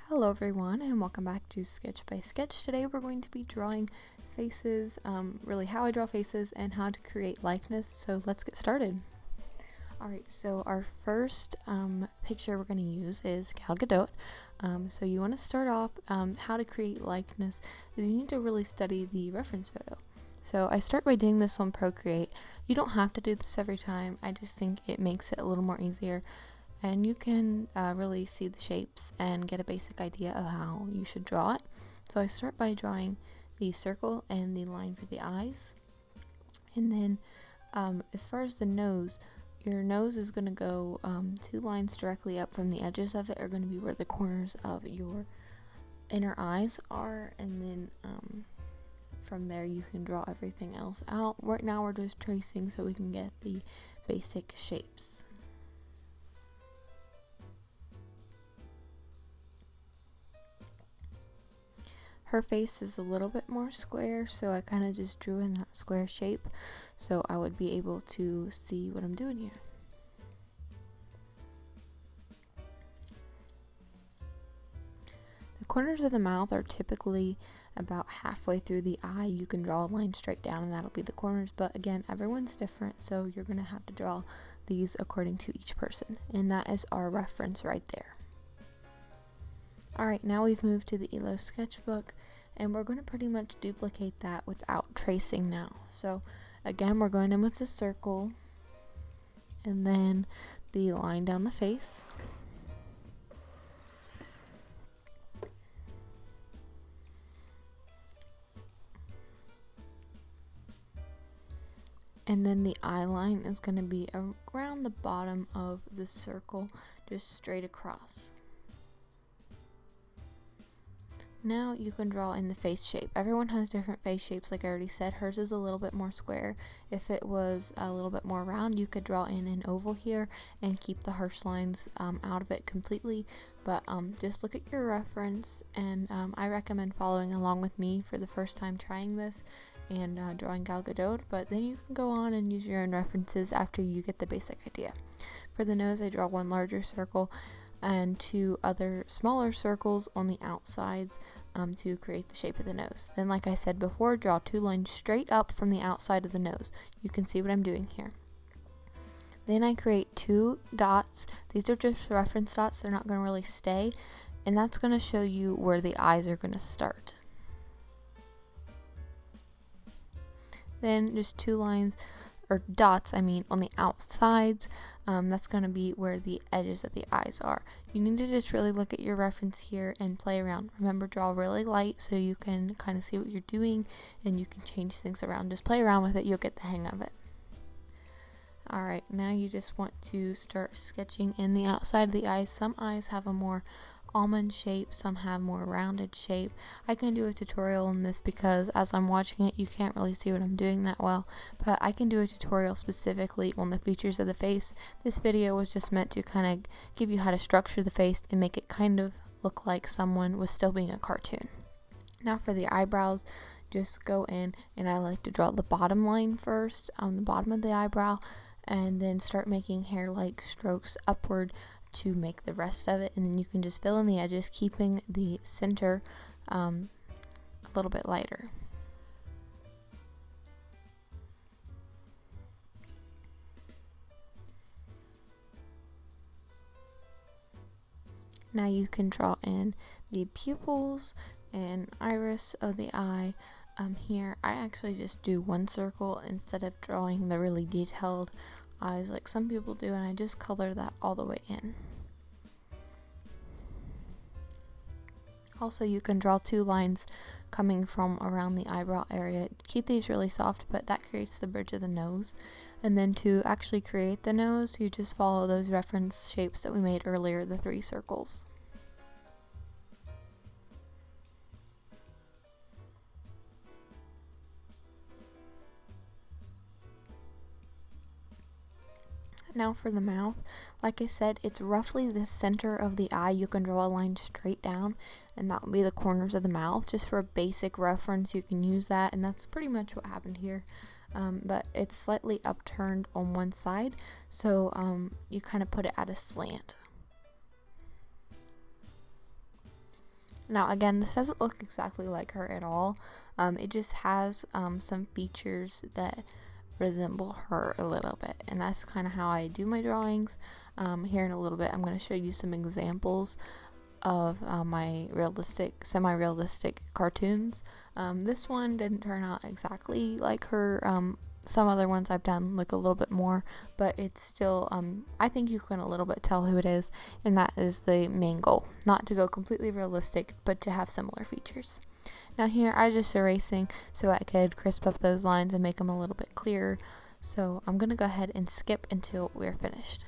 Hello everyone and welcome back to Sketch by Sketch. Today we're going to be drawing faces, really how I draw faces and how to create likeness, so let's get started. Alright, so our first picture we're going to use is Gal Gadot. So you want to start off how to create likeness. You need to really study the reference photo. So I start by doing this on Procreate. You don't have to do this every time, I just think it makes it a little more easier. And you can really see the shapes and get a basic idea of how you should draw it. So I start by drawing the circle and the line for the eyes. And then as far as the nose, your nose is going to go 2 lines directly up from the edges of it are going to be where the corners of your inner eyes are. And then from there you can draw everything else out. Right now we're just tracing so we can get the basic shapes. Her face is a little bit more square, so I kind of just drew in that square shape so I would be able to see what I'm doing here. The corners of the mouth are typically about halfway through the eye. You can draw a line straight down and that'll be the corners, but again, everyone's different, so you're going to have to draw these according to each person, and that is our reference right there. Alright, now we've moved to the ELO sketchbook and we're going to pretty much duplicate that without tracing now. So again, we're going in with the circle and then the line down the face. And then the eye line is going to be around the bottom of the circle, just straight across. Now you can draw in the face shape. Everyone has different face shapes, like I already said. Hers is a little bit more square. If it was a little bit more round, you could draw in an oval here and keep the harsh lines out of it completely. But just look at your reference, and I recommend following along with me for the first time trying this and drawing Gal Gadot, but then you can go on and use your own references after you get the basic idea. For the nose, I draw 1 larger circle and 2 other smaller circles on the outsides to create the shape of the nose. Then, like I said before, draw 2 lines straight up from the outside of the nose. You can see what I'm doing here. Then I create 2 dots. These are just reference dots, they're not going to really stay, and that's going to show you where the eyes are going to start. Then just 2 lines, or dots I mean, on the outsides. That's going to be where the edges of the eyes are. You need to just really look at your reference here and play around. Remember, draw really light so you can kind of see what you're doing and you can change things around. Just play around with it, you'll get the hang of it. Alright, now you just want to start sketching in the outside of the eyes. Some eyes have a more almond shape, some have more rounded shape. I can do a tutorial on this because as I'm watching it you can't really see what I'm doing that well, but I can do a tutorial specifically on the features of the face. This video was just meant to kind of give you how to structure the face and make it kind of look like someone was still being a cartoon. Now for the eyebrows, just go in and I like to draw the bottom line first on the bottom of the eyebrow and then start making hair-like strokes upward to make the rest of it, and then you can just fill in the edges, keeping the center a little bit lighter. Now you can draw in the pupils and iris of the eye. Here I actually just do 1 circle instead of drawing the really detailed eyes like some people do, and I just color that all the way in. Also, you can draw 2 lines coming from around the eyebrow area. Keep these really soft, but that creates the bridge of the nose. And then to actually create the nose, you just follow those reference shapes that we made earlier, the 3 circles. Now for the mouth, like I said, it's roughly the center of the eye. You can draw a line straight down and that will be the corners of the mouth. Just for a basic reference, you can use that, and that's pretty much what happened here. But it's slightly upturned on one side, so you kind of put it at a slant. Now again, this doesn't look exactly like her at all. It just has some features that resemble her a little bit, and that's kind of how I do my drawings. Here in a little bit I'm going to show you some examples of my semi-realistic cartoons. This one didn't turn out exactly like her. Some other ones I've done look a little bit more, but it's still, I think you can a little bit tell who it is, and that is the main goal. Not to go completely realistic, but to have similar features. Now here I just erasing so I could crisp up those lines and make them a little bit clearer. So I'm going to go ahead and skip until we're finished.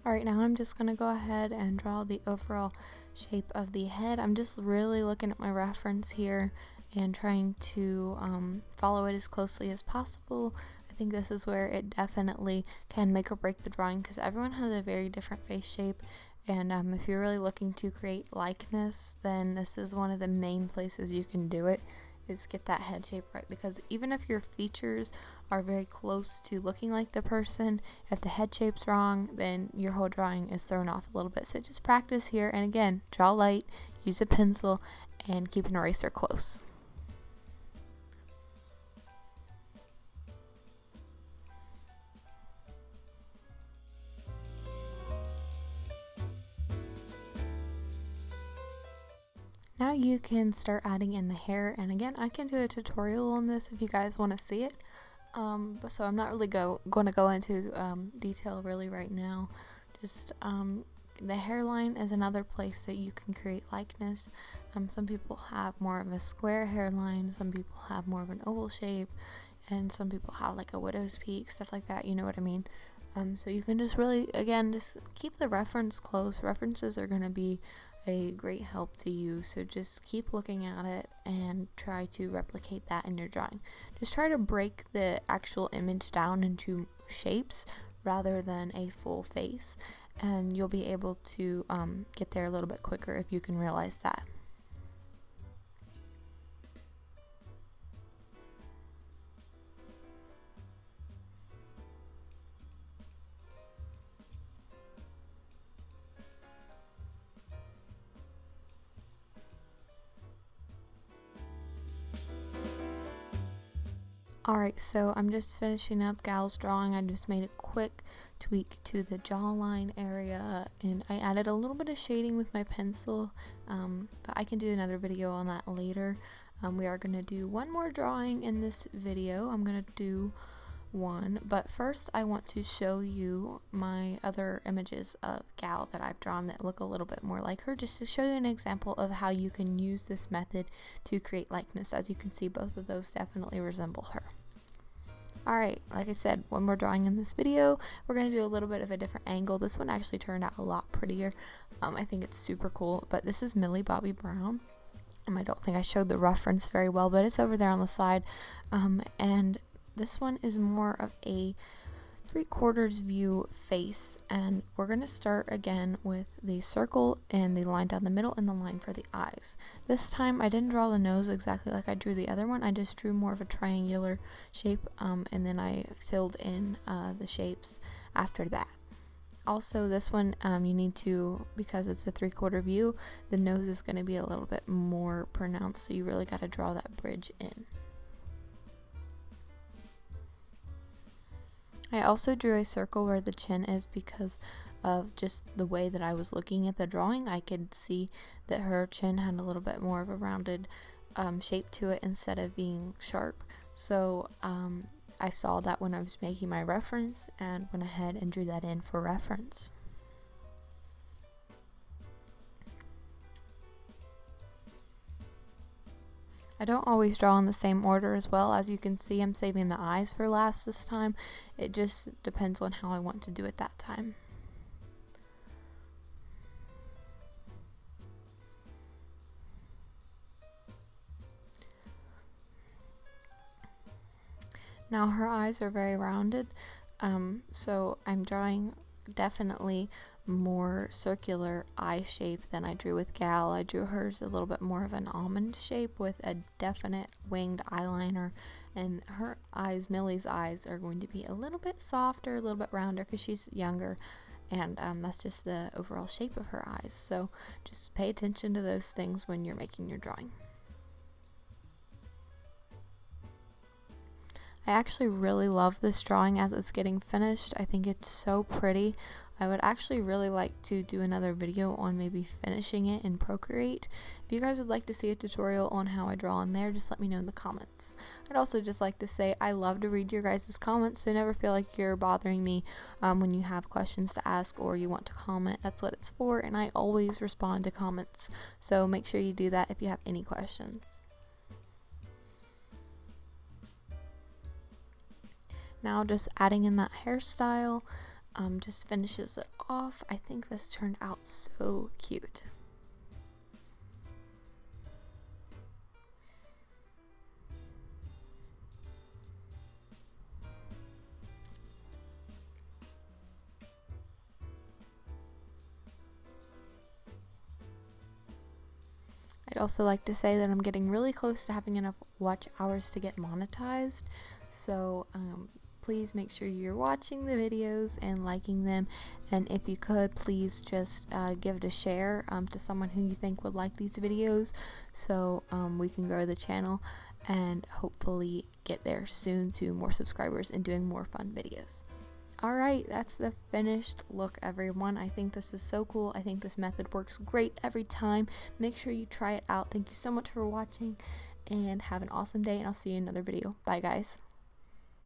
Alright, now I'm just going to go ahead and draw the overall shape of the head. I'm just really looking at my reference here and trying to follow it as closely as possible. I think this is where it definitely can make or break the drawing, because everyone has a very different face shape, and if you're really looking to create likeness, then this is one of the main places you can do it, is get that head shape right. Because even if your features are very close to looking like the person, if the head shape's wrong, then your whole drawing is thrown off a little bit. So just practice here, and again, draw light, use a pencil, and keep an eraser close. Now you can start adding in the hair, and again, I can do a tutorial on this if you guys want to see it. But so I'm not really going to go into detail really right now. Just the hairline is another place that you can create likeness. Some people have more of a square hairline, some people have more of an oval shape, and some people have like a widow's peak, stuff like that, you know what I mean? So you can just really, again, just keep the reference close. References are going to be a great help to you, so just keep looking at it and try to replicate that in your drawing. Just try to break the actual image down into shapes rather than a full face, and you'll be able to get there a little bit quicker if you can realize that. Alright, so I'm just finishing up Gal's drawing. I just made a quick tweak to the jawline area, and I added a little bit of shading with my pencil, but I can do another video on that later. We are going to do one more drawing in this video. I'm going to do one, but first I want to show you my other images of Gal that I've drawn that look a little bit more like her, just to show you an example of how you can use this method to create likeness. As you can see, both of those definitely resemble her. Alright, like I said, one more drawing in this video. We're going to do a little bit of a different angle. This one actually turned out a lot prettier. I think it's super cool, but this is Millie Bobby Brown. I don't think I showed the reference very well, but it's over there on the side, and this one is more of a 3/4 view face, and we're going to start again with the circle and the line down the middle and the line for the eyes. This time I didn't draw the nose exactly like I drew the other one. I just drew more of a triangular shape, and then I filled in the shapes after that. Also, this one, you need to, because it's a 3/4 view, the nose is going to be a little bit more pronounced, so you really got to draw that bridge in. I also drew a circle where the chin is because of just the way that I was looking at the drawing. I could see that her chin had a little bit more of a rounded shape to it instead of being sharp. So I saw that when I was making my reference and went ahead and drew that in for reference. I don't always draw in the same order as well. As you can see, I'm saving the eyes for last this time. It just depends on how I want to do it that time. Now her eyes are very rounded, so I'm drawing definitely more circular eye shape than I drew with Gal. I drew hers a little bit more of an almond shape with a definite winged eyeliner, and her eyes, Millie's eyes, are going to be a little bit softer, a little bit rounder because she's younger, and that's just the overall shape of her eyes. So just pay attention to those things when you're making your drawing. I actually really love this drawing as it's getting finished. I think it's so pretty. I would actually really like to do another video on maybe finishing it in Procreate. If you guys would like to see a tutorial on how I draw in there, just let me know in the comments. I'd also just like to say I love to read your guys' comments, so never feel like you're bothering me when you have questions to ask or you want to comment. That's what it's for, and I always respond to comments, so make sure you do that if you have any questions. Now just adding in that hairstyle just finishes it off. I think this turned out so cute. I'd also like to say that I'm getting really close to having enough watch hours to get monetized, so please make sure you're watching the videos and liking them, and if you could, please just give it a share to someone who you think would like these videos, so we can grow the channel and hopefully get there soon to more subscribers and doing more fun videos. Alright, that's the finished look, everyone. I think this is so cool. I think this method works great every time. Make sure you try it out. Thank you so much for watching, and have an awesome day, and I'll see you in another video. Bye, guys.